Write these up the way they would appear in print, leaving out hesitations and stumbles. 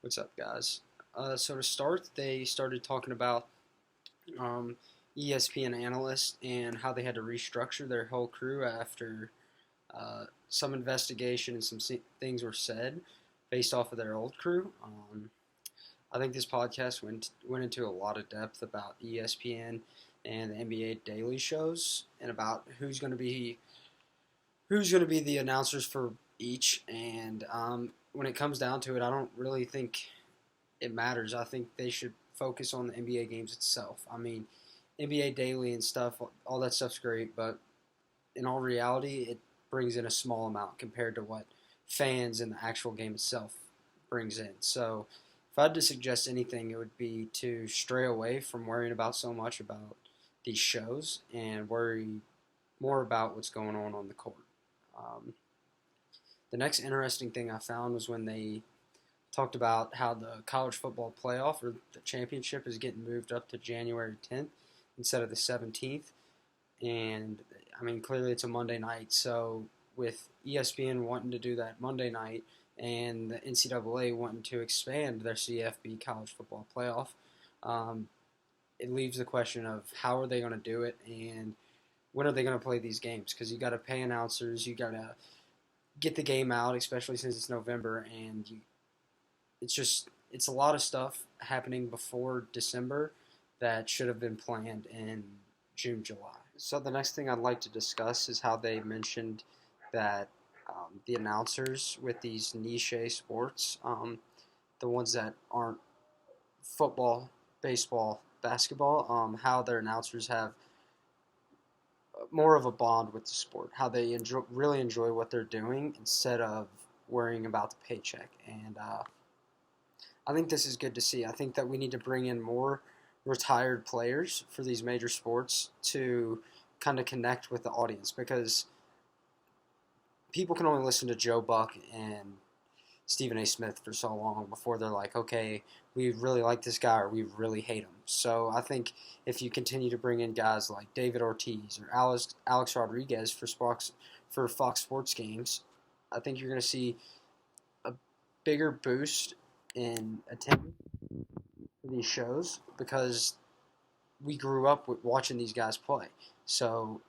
What's up, guys? So to start, they started talking about um, ESPN analysts and how they had to restructure their whole crew after some investigation and things were said based off of their old crew. I think this podcast went into a lot of depth about ESPN and the NBA daily shows and about who's going to be the announcers for each. And when it comes down to it, I don't really think it matters. I think they should focus on the NBA games itself. I mean, NBA Daily and stuff, all that stuff's great, but in all reality, it brings in a small amount compared to what fans and the actual game itself brings in. So, if I had to suggest anything, it would be to stray away from worrying about so much about these shows and worry more about what's going on the court. Um, the next interesting thing I found was when they talked about how the college football playoff or the championship is getting moved up to January 10th instead of the 17th. And I mean, clearly it's a Monday night. So with ESPN wanting to do that Monday night and the NCAA wanting to expand their CFB college football playoff, um, it leaves the question of how are they going to do it and when are they going to play these games? Because you got to pay announcers, you got to get the game out, especially since it's November, and it's a lot of stuff happening before December that should have been planned in June, July. So the next thing I'd like to discuss is how they mentioned that the announcers with these niche sports, the ones that aren't football, baseball, basketball, how their announcers have more of a bond with the sport, how they really enjoy what they're doing instead of worrying about the paycheck. And I think this is good to see. I think that we need to bring in more retired players for these major sports to kind of connect with the audience because people can only listen to Joe Buck and Stephen A. Smith for so long before they're like, okay, we really like this guy or we really hate him. So I think if you continue to bring in guys like David Ortiz or Alex Rodriguez for Fox Sports games, I think you're going to see a bigger boost in attendance for these shows because we grew up with watching these guys play. So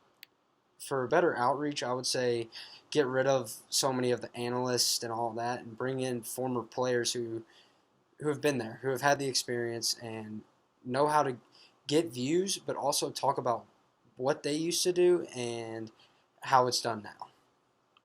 for a better outreach, I would say get rid of so many of the analysts and all that and bring in former players who have been there, who have had the experience and know how to get views, but also talk about what they used to do and how it's done now.